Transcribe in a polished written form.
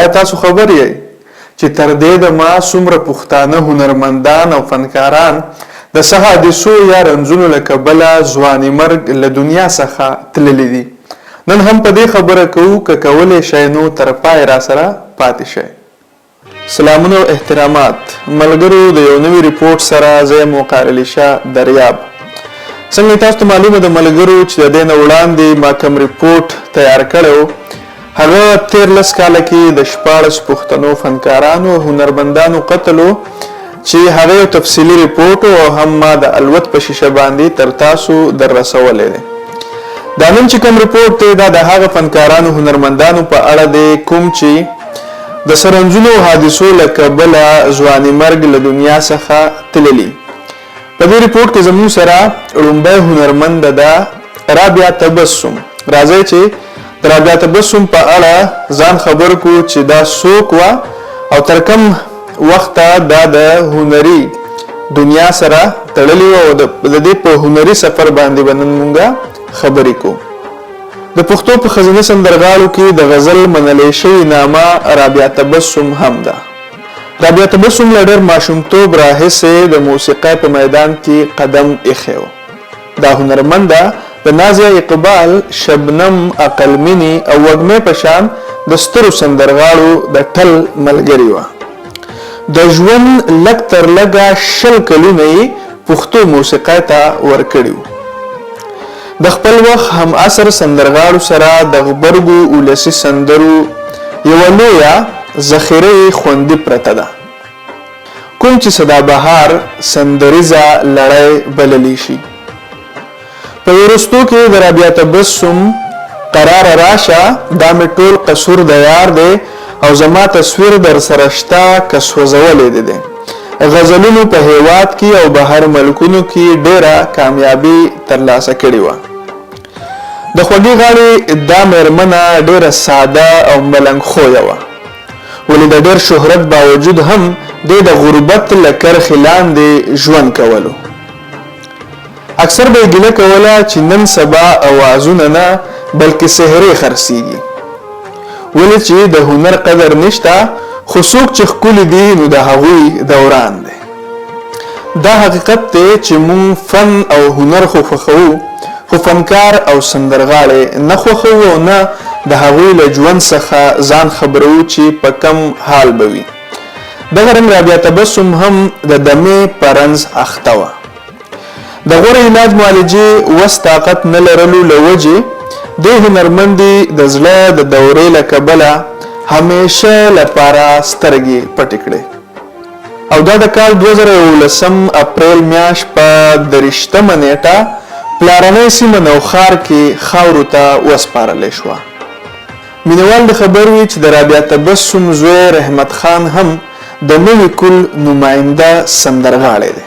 آیا تاسو خبر یې چې تر دې دمه څومره پښتانه هنرمندان او فنکاران د څه حادثو یا رنځونو له کبله ځواني مرګ له دنیا څخه تللي دي؟ نن هم په دې خبره کوو که کولی شئ نو تر پای راسره پاتې شئ. سلامونه او احترامات ملګرو، د یو نوي ریپورټ سره زه یم وقار شاه دریاب. څنګه تاسو ته معلومه ده ملګرو چې د دې نه وړاندې ما کوم ریپورټ تیار کړی و، هغه 13 کاله کې د 14 پښتنو فنکارانو او هنرمندانو قتل و چې هغه یو تفصیلي ریپورټ او هم ما د الوت په شیشه باندې تر تاسو در رسولی دی. دا نن چې کوم ریپورټ دی دا د هغه فنکارانو هنرمندانو په اړه دی کوم چې د سرنجونو او حادثو له کبله ځواني مرګ له دنیا څخه تللي. په دې ریپورټ کې زموږ سره لومړی هنرمند ده رابعه تبسم. راځئ چې د رابعه تبسم په اړه ځان خبر کو چې دا څوک وه او تر کوم وخته دا د هنري دنیا سره تړلې وه او د دې په هنري سفر باندې به نن مونږ خبرې کوو. د پښتو په ښځینه سندرغاړو کې د غزل منلی شوې نامه رابعه تبسم هم ده. رابعه تبسم له ډېر ماشومتوب راهیسې د موسیقۍ په میدان کې قدم ایښی و. دا هنرمنده د نازیه اقبال، شبنم، عقلمینې او وږمې په شان د سترو سندرغاړو د ټل ملګرې وه. د ژوند لږ تر لږه 20 کلونه یې پښتو موسیقۍ ته ورکړي وو. د خپل وخت هم عصر سندرغاړو سره د غبرګو ولسي سندرو یوه لویه ذخیره خوندي پرته ده، کوم چې سدابهار سندریزه لړۍ بللی شي. په وروستو کې د رابعه تبسم قرار راشه دا مې ټول قصور د یار دی او زما تصویر در سره شته که سوځولی دی. غزلونو په هیواد کې او بهر ملکونو کې ډیره کامیابي ترلاسه کړې وه. د خوږې غاړې دا میرمنه ډیره ساده او ملنګ خویه وه، ولې د ډیر شهرت باوجود هم دوی د غربت له کرښې لاندې ژوند کولو. اکثر به یې ګیله کوله چې نن سبا اوازونه نه بلکې سحرې خرڅېږي، ولې چې د هنر قدر نشته، خو څوک چې ښکلي دي نو د هغوی دوران دی. دا حقیقت دی چې مونږ فن او هنر خو خوښوو، خو فنکار او سندرغاړی نه خوښوو او نه د هغوی له ژوند څخه ځان خبرو چې په کم حال به وي. دغه رنګ رابعه تبسم هم د دمې په رنځ اخته وه. د غوره علاج معالجې وس طاقت نه لرلو له وجې دې هنرمندې د زړه د دورې له کبله همیشه لپاره سترګې پټې کړې او دا د کال 2019 اپریل میاشت په 30 نیټه پلارنۍ سیمه نوښار کې خاورو ته وسپارلی شوه. مینوال د خبر وي چې د رابعه تبسم زوی رحمت خان هم د نوي کل نماینده سندرغاړی دی.